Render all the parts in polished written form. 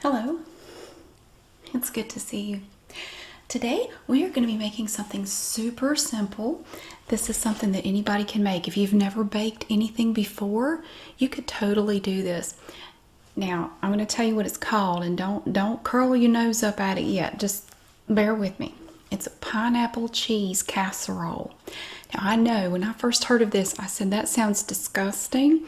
Hello, it's good to see you. Today we are going to be making something super simple. This is something that anybody can make. If you've never baked anything before, you could totally do this. Now, I'm going to tell you what it's called, and don't curl your nose up at it yet. Just bear with me. It's a pineapple cheese casserole. Now, I know when I first heard of this, I said that sounds disgusting,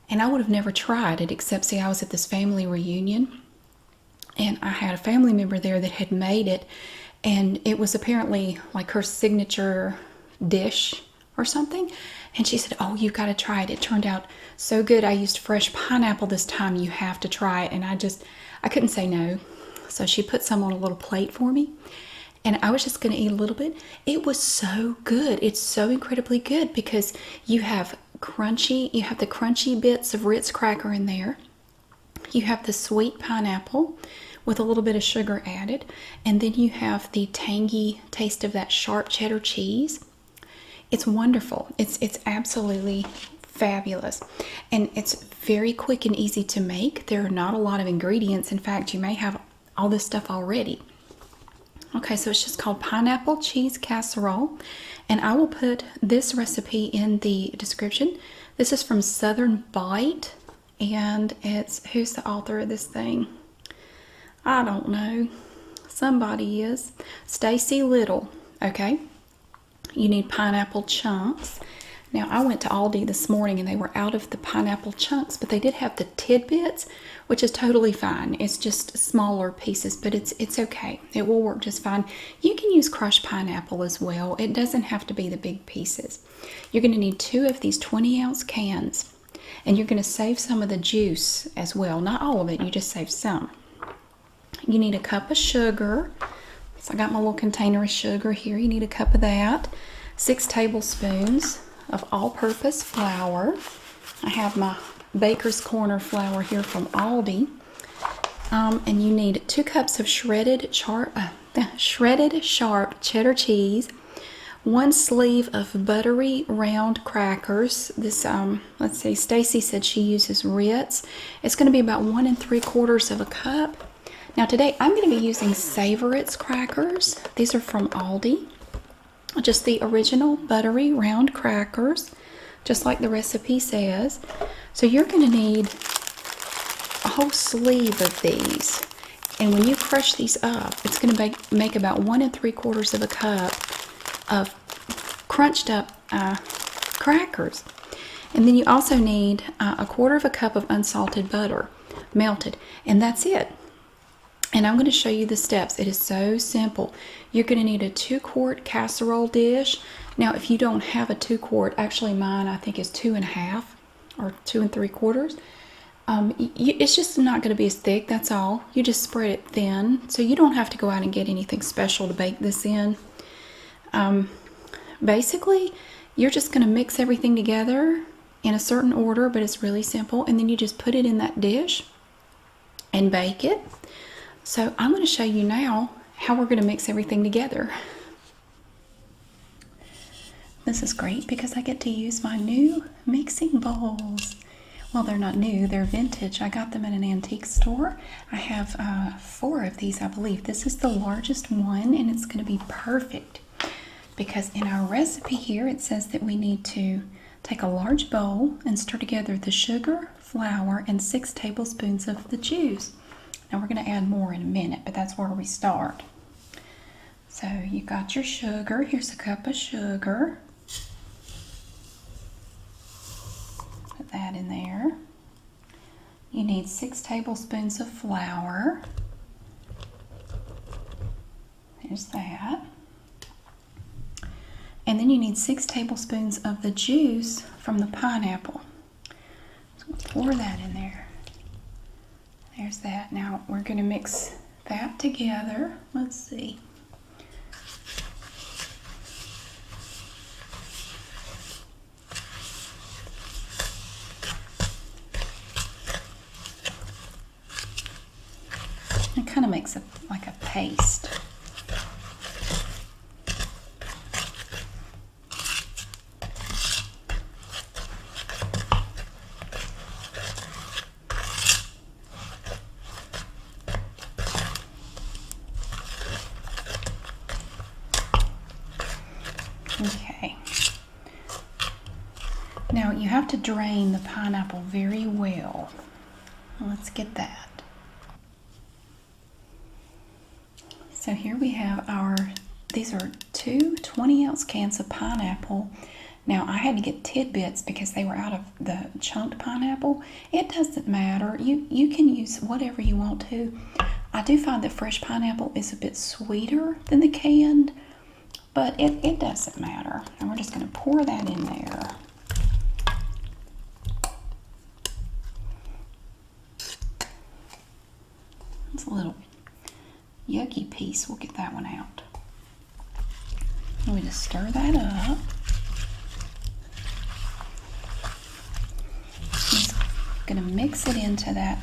and I would have never tried it, except see, I was at this family reunion, and I had a family member there that had made it, and it was apparently like her signature dish or something. And she said, "Oh, you've got to try it. It turned out so good. I used fresh pineapple this time. You have to try it." And I couldn't say no. So she put some on a little plate for me, and I was just going to eat a little bit. It was so good. It's so incredibly good because you have the crunchy bits of Ritz cracker in there. You have the sweet pineapple with a little bit of sugar added, and then you have the tangy taste of that sharp cheddar cheese. It's wonderful. It's absolutely fabulous, and it's very quick and easy to make. There are not a lot of ingredients. In fact, you may have all this stuff already. Okay, so it's just called pineapple cheese casserole, and I will put this recipe in the description. This is from Southern Bite, and who's the author of this thing? I don't know. Somebody is. Stacy Little. Okay. You need pineapple chunks. Now, I went to Aldi this morning and they were out of the pineapple chunks, but they did have the tidbits, which is totally fine. It's just smaller pieces, but it's okay. It will work just fine. You can use crushed pineapple as well. It doesn't have to be the big pieces. You're going to need 2 of these 20-ounce cans, and you're going to save some of the juice as well. Not all of it, you just save some. You need a cup of sugar. So I got my little container of sugar here. You need a cup of that. 6 tablespoons of all-purpose flour. I have my Baker's Corner flour here from Aldi. And you need 2 cups of shredded sharp cheddar cheese, 1 sleeve of buttery round crackers. This, let's see, Stacy said she uses Ritz. It's going to be about 1 3/4 cup. Now today I'm going to be using Ritz crackers. These are from Aldi. Just the original buttery round crackers, just like the recipe says. So you're going to need a whole sleeve of these. And when you crush these up, it's going to make about 1 3/4 cup of crunched up crackers. And then you also need a 1/4 cup of unsalted butter, melted. And that's it. And I'm going to show you the steps. It is so simple. You're going to need a 2-quart casserole dish. Now, if you don't have a 2-quart, actually mine I think is 2 1/2 or 2 3/4. It's just not going to be as thick. That's all. You just spread it thin, so you don't have to go out and get anything special to bake this in. Basically, you're just going to mix everything together in a certain order, but it's really simple. And then you just put it in that dish and bake it. So I'm going to show you now how we're going to mix everything together. This is great because I get to use my new mixing bowls. Well, they're not new, they're vintage. I got them at an antique store. I have 4 of these, I believe. This is the largest one, and it's going to be perfect because in our recipe here it says that we need to take a large bowl and stir together the sugar, flour, and 6 tablespoons of the juice. Now we're going to add more in a minute, but that's where we start. So you got your sugar. Here's a cup of sugar. Put that in there. You need 6 tablespoons of flour. There's that. And then you need 6 tablespoons of the juice from the pineapple. So we'll pour that in there. There's that. Now we're going to mix that together. Let's see. It kind of makes like a paste. you have to drain the pineapple very well. Let's get that. So here we have these are two 20-ounce cans of pineapple. Now I had to get tidbits because they were out of the chunked pineapple. It doesn't matter. You can use whatever you want to. I do find that fresh pineapple is a bit sweeter than the canned, but it doesn't matter. And we're just going to pour that in there. It's a little yucky piece. We'll get that one out. And we just stir that up. Just going to mix it into that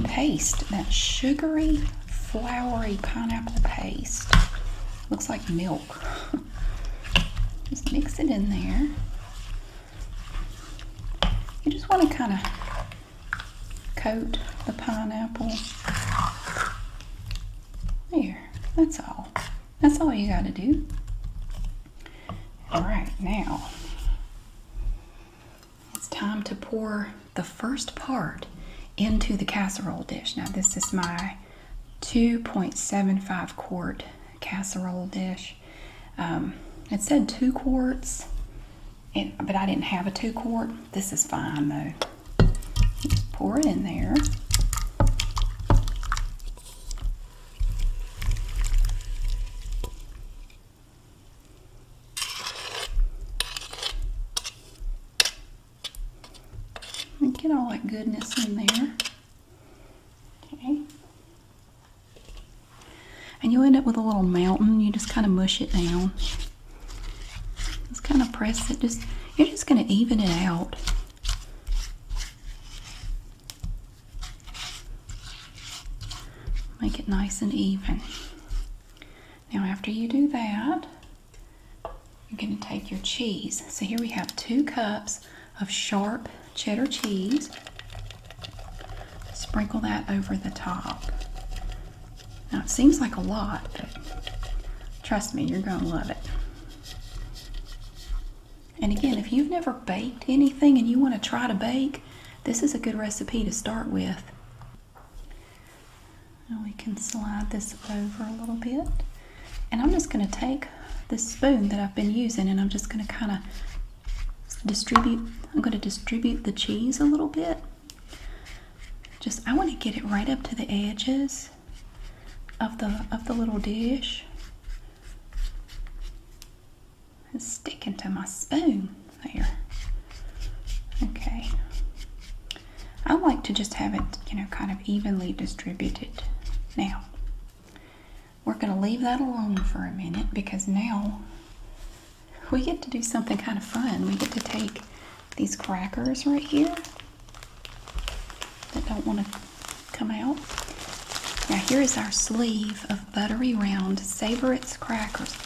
paste, that sugary, floury pineapple paste. Looks like milk. Just mix it in there. You just want to kind of coat the pineapple. There, that's all. That's all you got to do. All right, now it's time to pour the first part into the casserole dish. Now this is my 2.75 quart casserole dish. It said 2 quarts, but I didn't have a 2 quart. This is fine though. Just pour it in there. And get all that goodness in there. Okay. And you'll end up with a little mountain. You just kind of mush it down. Just kind of press it. You're just going to even it out. Make it nice and even. Now after you do that, you're going to take your cheese. So here we have 2 cups of sharp cheddar cheese. Sprinkle that over the top. Now it seems like a lot, but trust me, you're going to love it. And again, if you've never baked anything and you want to try to bake, this is a good recipe to start with. Now we can slide this over a little bit. And I'm just going to take this spoon that I've been using and I'm just going to kind of I'm going to distribute the cheese a little bit. I want to get it right up to the edges of the little dish. It's sticking to my spoon there. Okay. I like to just have it, kind of evenly distributed. Now, we're going to leave that alone for a minute because now we get to do something kind of fun. We get to take these crackers right here that don't want to come out. Now here is our sleeve of buttery round Savor-It's crackers.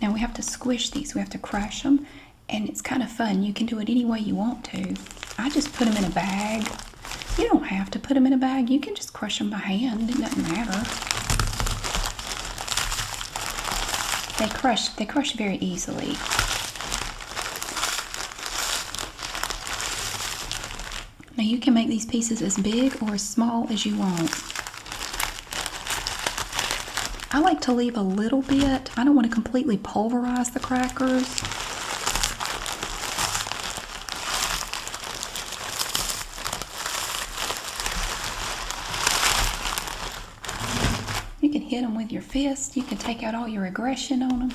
Now we have to squish these. We have to crush them, and it's kind of fun. You can do it any way you want to. I just put them in a bag. You don't have to put them in a bag. You can just crush them by hand. It doesn't matter. They crush very easily. Now you can make these pieces as big or as small as you want. I like to leave a little bit. I don't want to completely pulverize the crackers. You can hit them with your fist. You can take out all your aggression on them.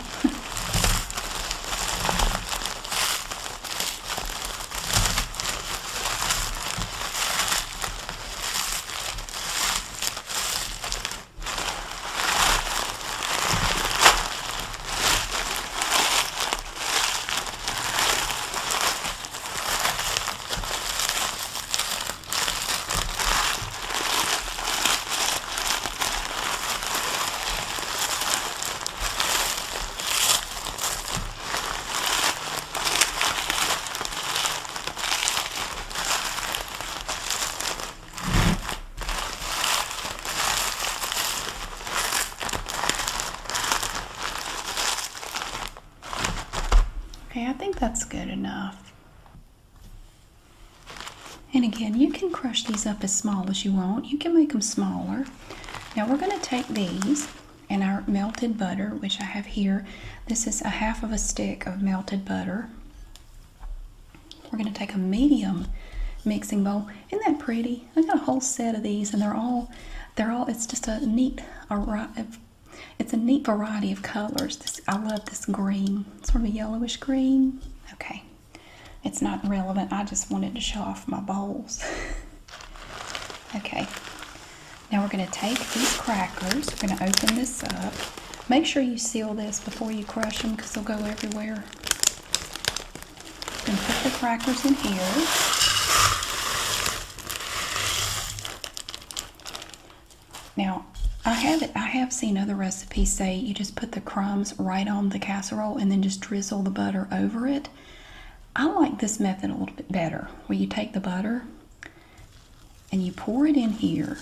Okay, I think that's good enough. And again, you can crush these up as small as you want. You can make them smaller. Now we're going to take these and our melted butter, which I have here. This is a half of a stick of melted butter. We're going to take a medium mixing bowl. Isn't that pretty? I got a whole set of these, and it's just a neat, it's a neat variety of colors. I love this green, sort of a yellowish green. Okay, it's not relevant. I just wanted to show off my bowls. Okay, now we're going to take these crackers. We're going to open this up. Make sure you seal this before you crush them because they'll go everywhere. And put the crackers in here. Now, I have seen other recipes say you just put the crumbs right on the casserole and then just drizzle the butter over it. I like this method a little bit better, where you take the butter and you pour it in here.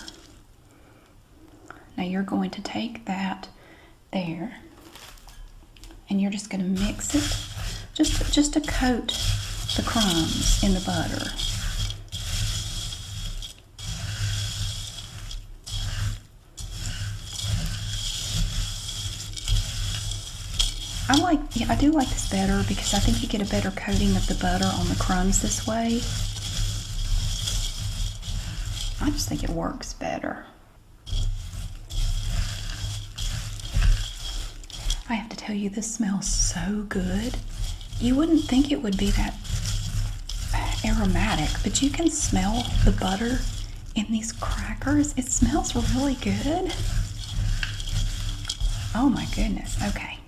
Now you're going to take that there and you're just going to mix it just to coat the crumbs in the butter. I do like this better because I think you get a better coating of the butter on the crumbs this way. I just think it works better. I have to tell you, this smells so good. You wouldn't think it would be that aromatic, but you can smell the butter in these crackers. It smells really good. Oh my goodness. Okay.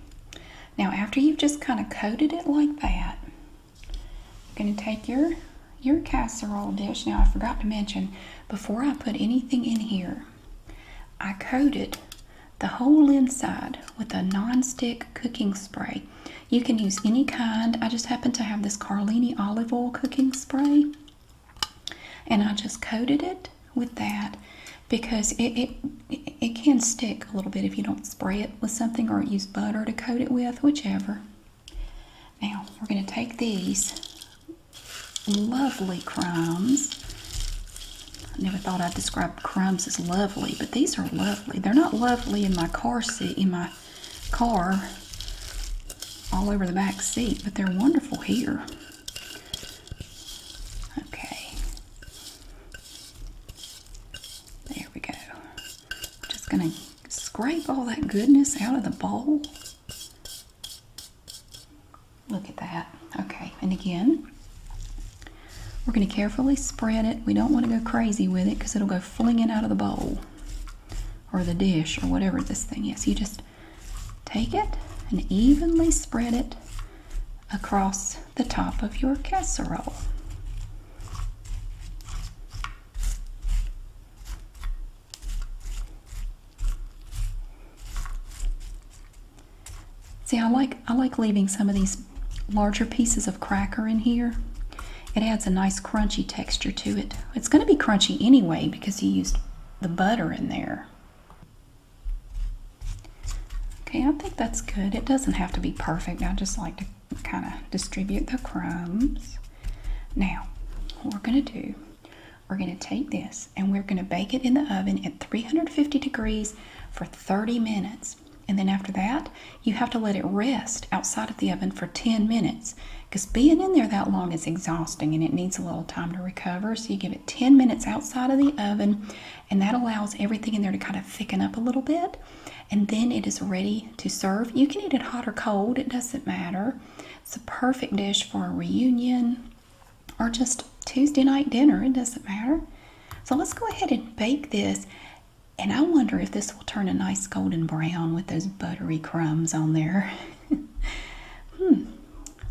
Now after you've just kind of coated it like that, you're going to take your casserole dish. Now I forgot to mention, before I put anything in here, I coated the whole inside with a non-stick cooking spray. You can use any kind. I just happen to have this Carlini olive oil cooking spray, and I just coated it with that because it can stick a little bit if you don't spray it with something or use butter to coat it with, whichever. Now we're going to take these lovely crumbs. I never thought I'd describe crumbs as lovely, but these are lovely. They're not lovely in my car seat, in my car, all over the back seat, but they're wonderful here. Okay. There we go. I'm just going to scrape all that goodness out of the bowl. Look at that. Okay, and again, we're going to carefully spread it. We don't want to go crazy with it because it'll go flinging out of the bowl or the dish or whatever this thing is. You just take it and evenly spread it across the top of your casserole. See, I like leaving some of these larger pieces of cracker in here. It adds a nice crunchy texture to it. It's going to be crunchy anyway because you used the butter in there. Okay, I think that's good. It doesn't have to be perfect. I just like to kind of distribute the crumbs. Now, what we're going to do, we're going to take this and we're going to bake it in the oven at 350 degrees for 30 minutes. And then after that, you have to let it rest outside of the oven for 10 minutes because being in there that long is exhausting and it needs a little time to recover. So you give it 10 minutes outside of the oven, and that allows everything in there to kind of thicken up a little bit. And then it is ready to serve. You can eat it hot or cold, it doesn't matter. It's a perfect dish for a reunion or just Tuesday night dinner, it doesn't matter. So let's go ahead and bake this. And I wonder if this will turn a nice golden brown with those buttery crumbs on there.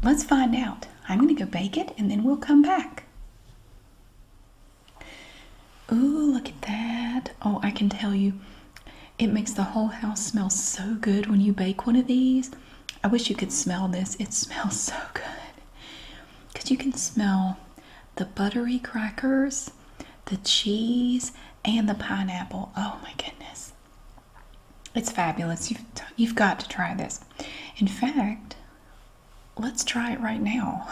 Let's find out. I'm going to go bake it and then we'll come back. Ooh, look at that. Oh, I can tell you, it makes the whole house smell so good when you bake one of these. I wish you could smell this. It smells so good. Because you can smell the buttery crackers, the cheese, and the pineapple. Oh my goodness. It's fabulous. You've got to try this. In fact, let's try it right now.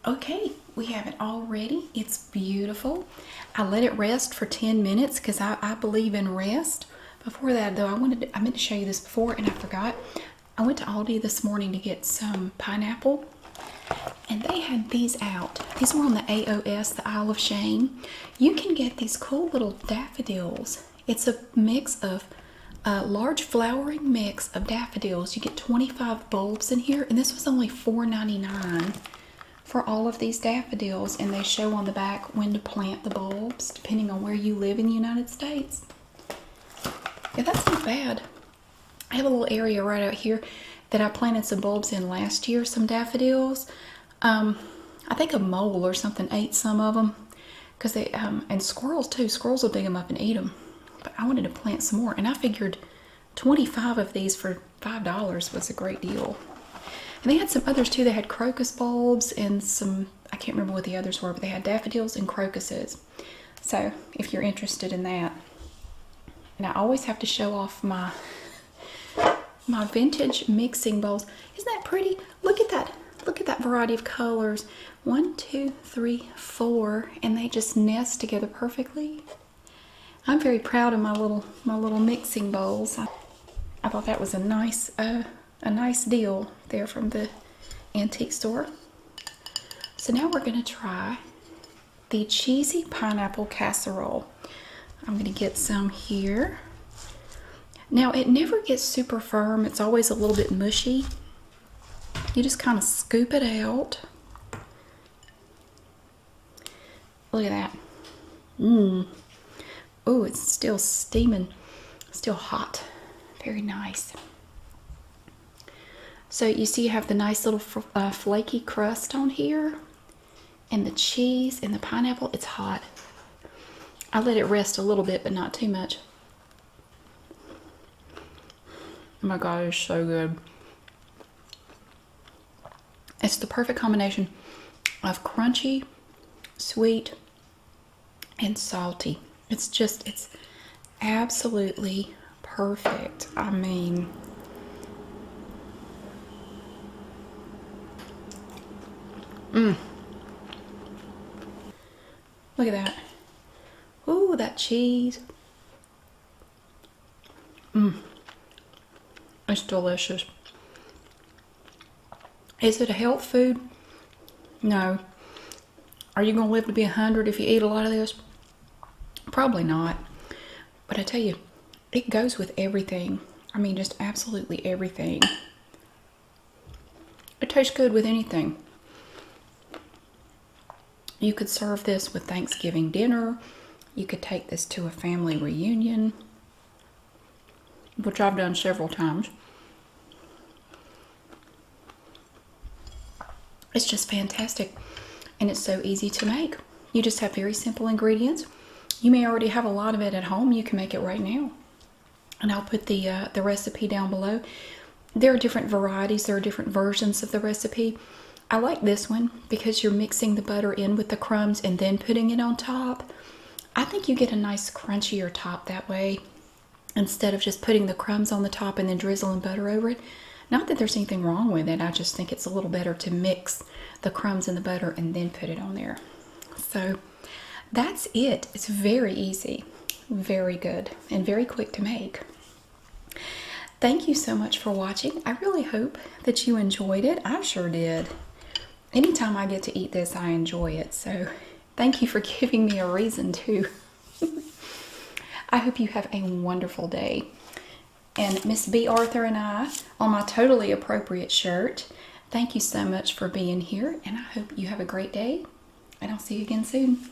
Okay, we have it all ready. It's beautiful. I let it rest for 10 minutes because I believe in rest. Before that, though, I meant to show you this before and I forgot. I went to Aldi this morning to get some pineapple, and they had these out. These were on the AOS, the Isle of Shame. You can get these cool little daffodils. It's a mix of a large flowering mix of daffodils. You get 25 bulbs in here, and this was only $4.99 for all of these daffodils, and they show on the back when to plant the bulbs depending on where you live in the United States. Yeah, that's not bad. I have a little area right out here that I planted some bulbs in last year, some daffodils. I think a mole or something ate some of them, because they and squirrels too. Squirrels will dig them up and eat them. But I wanted to plant some more, and I figured 25 of these for $5 was a great deal. And they had some others too. They had crocus bulbs and some, I can't remember what the others were, but they had daffodils and crocuses. So if you're interested in that. And I always have to show off my vintage mixing bowls. Isn't that pretty? Look at that. Look at that variety of colors. 1, 2, 3, 4, and they just nest together perfectly. I'm very proud of my little mixing bowls. I thought that was a nice deal there from the antique store. So now we're going to try the cheesy pineapple casserole. I'm going to get some here. Now it never gets super firm. It's always a little bit mushy. You just kind of scoop it out. Look at that. Oh, it's still steaming, still hot. Very nice. So you see you have the nice little flaky crust on here, and the cheese and the pineapple. It's hot. I let it rest a little bit, but not too much. Oh my God, it's so good. It's the perfect combination of crunchy, sweet, and salty. It's absolutely perfect. I mean, look at that. Ooh, that cheese. It's delicious. Is it a health food? No. Are you going to live to be 100 if you eat a lot of this? Probably not. But I tell you, it goes with everything. I mean, just absolutely everything. It tastes good with anything. You could serve this with Thanksgiving dinner. You could take this to a family reunion, which I've done several times. It's just fantastic, and it's so easy to make. You just have very simple ingredients. You may already have a lot of it at home. You can make it right now, and I'll put the recipe down below. There are different varieties. There are different versions of the recipe. I like this one because you're mixing the butter in with the crumbs and then putting it on top. I think you get a nice crunchier top that way, instead of just putting the crumbs on the top and then drizzling butter over it. Not that there's anything wrong with it. I just think it's a little better to mix the crumbs and the butter and then put it on there. So that's it. It's very easy, very good, and very quick to make. Thank you so much for watching. I really hope that you enjoyed it. I sure did. Anytime I get to eat this, I enjoy it. So thank you for giving me a reason to. I hope you have a wonderful day. And Miss B. Arthur and I, on my totally appropriate shirt, thank you so much for being here, and I hope you have a great day, and I'll see you again soon.